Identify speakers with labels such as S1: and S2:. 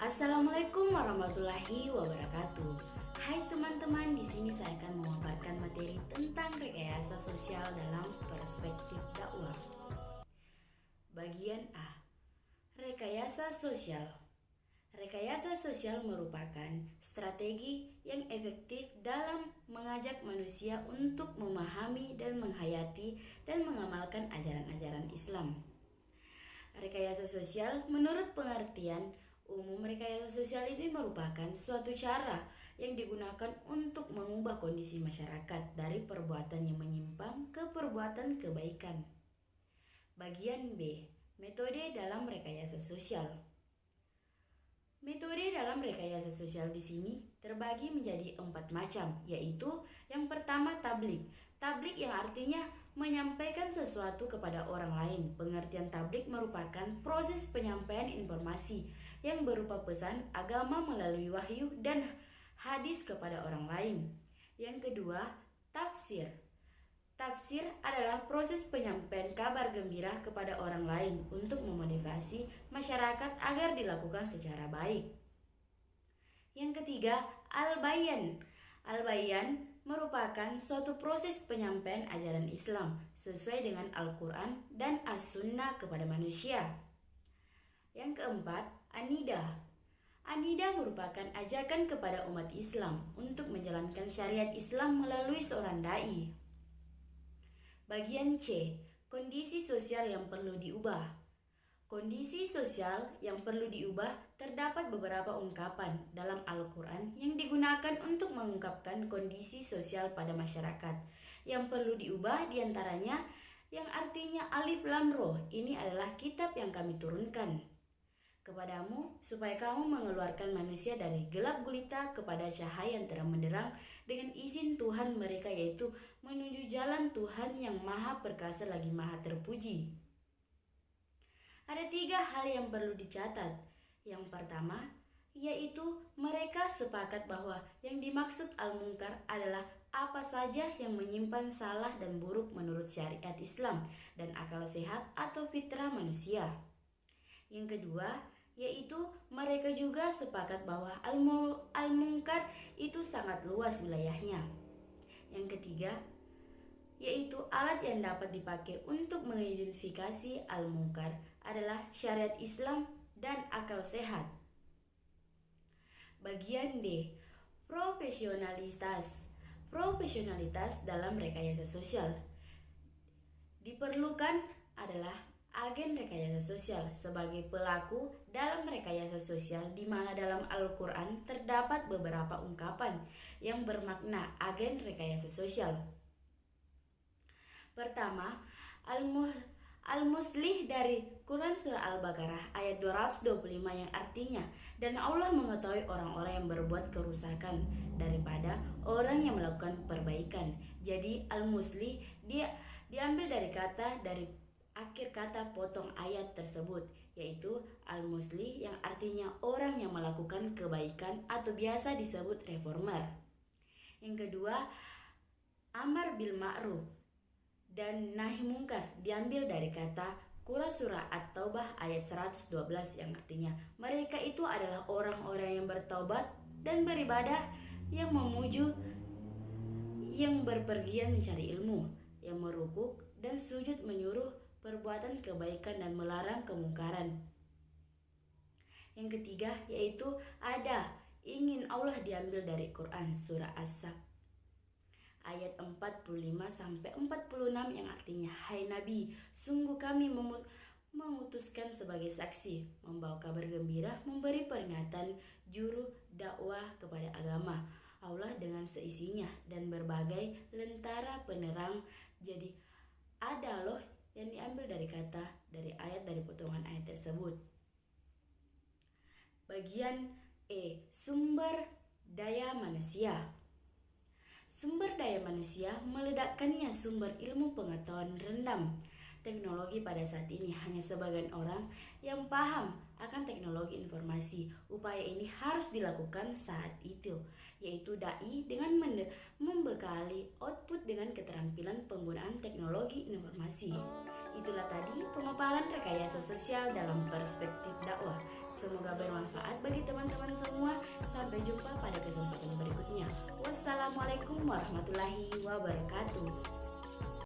S1: Assalamualaikum warahmatullahi wabarakatuh. Hai teman-teman, di sini saya akan memaparkan materi tentang rekayasa sosial dalam perspektif dakwah. Bagian A. Rekayasa sosial. Rekayasa sosial merupakan strategi yang efektif dalam mengajak manusia untuk memahami dan menghayati dan mengamalkan ajaran-ajaran Islam. Rekayasa sosial menurut pengertian umum, rekayasa sosial ini merupakan suatu cara yang digunakan untuk mengubah kondisi masyarakat dari perbuatan yang menyimpang ke perbuatan kebaikan. Bagian B. Metode dalam rekayasa sosial. Metode dalam rekayasa sosial di sini terbagi menjadi 4 macam, yaitu yang pertama tablik. Tablik yang artinya menyampaikan sesuatu kepada orang lain. Pengertian tablik merupakan proses penyampaian informasi yang berupa pesan agama melalui wahyu dan hadis kepada orang lain. Yang kedua, tafsir. Tafsir adalah proses penyampaian kabar gembira kepada orang lain untuk memotivasi masyarakat agar dilakukan secara baik. Yang ketiga, al-bayan. Al-bayan merupakan suatu proses penyampaian ajaran Islam sesuai dengan Al-Quran dan As-Sunnah kepada manusia. Yang keempat, anida. Anida merupakan ajakan kepada umat Islam untuk menjalankan syariat Islam melalui seorang dai. Bagian C. Kondisi sosial yang perlu diubah. Kondisi sosial yang perlu diubah terdapat beberapa ungkapan dalam Al-Quran yang digunakan untuk mengungkapkan kondisi sosial pada masyarakat. Yang perlu diubah diantaranya yang artinya Alif Lam Ro. Ini adalah kitab yang kami turunkan kepadamu supaya kamu mengeluarkan manusia dari gelap gulita kepada cahaya yang terang benderang dengan izin Tuhan mereka, yaitu menuju jalan Tuhan yang maha perkasa lagi maha terpuji. Ada 3 hal yang perlu dicatat. Yang pertama, yaitu mereka sepakat bahwa yang dimaksud al-munkar adalah apa saja yang menyimpan salah dan buruk menurut syariat Islam dan akal sehat atau fitrah manusia. Yang kedua, yaitu mereka juga sepakat bahwa al-munkar itu sangat luas wilayahnya. Yang ketiga, yaitu alat yang dapat dipakai untuk mengidentifikasi al-munkar adalah syariat Islam dan akal sehat. Bagian D. Profesionalitas. Profesionalitas dalam rekayasa sosial. Diperlukan adalah agen rekayasa sosial sebagai pelaku dalam rekayasa sosial, di mana dalam Al-Quran terdapat beberapa ungkapan yang bermakna agen rekayasa sosial. Pertama, Al-Muslih dari Quran Surah Al-Baqarah ayat 225 yang artinya, dan Allah mengetahui orang-orang yang berbuat kerusakan daripada orang yang melakukan perbaikan. Jadi Al-Muslih dia diambil dari akhir kata potong ayat tersebut, yaitu al-muslih yang artinya orang yang melakukan kebaikan atau biasa disebut reformer. Yang kedua, amar bil ma'ruf dan nahi mungkar diambil dari kata Quran Surah At-Taubah ayat 112 yang artinya mereka itu adalah orang-orang yang bertaubat dan beribadah, yang memuju, yang berpergian mencari ilmu, yang merukuk dan sujud menyuruh perbuatan kebaikan dan melarang kemungkaran. Yang ketiga, yaitu ada ingin Allah diambil dari Quran Surah As-Saf ayat 45-46 yang artinya, hai Nabi, sungguh kami mengutuskan sebagai saksi, membawa kabar gembira, memberi peringatan, juru dakwah kepada agama Allah dengan seisinya dan berbagai lentera penerang. Jadi ada loh yang diambil dari ayat dari potongan ayat tersebut. Bagian E. Sumber daya manusia. Sumber daya manusia meledakkannya sumber ilmu pengetahuan rendam. Teknologi pada saat ini hanya sebagian orang yang paham akan teknologi informasi. Upaya ini harus dilakukan saat itu, yaitu dai dengan membekali output dengan keterampilan penggunaan teknologi informasi. Itulah tadi pemaparan rekayasa sosial dalam perspektif dakwah. Semoga bermanfaat bagi teman-teman semua. Sampai jumpa pada kesempatan berikutnya. Wassalamualaikum warahmatullahi wabarakatuh.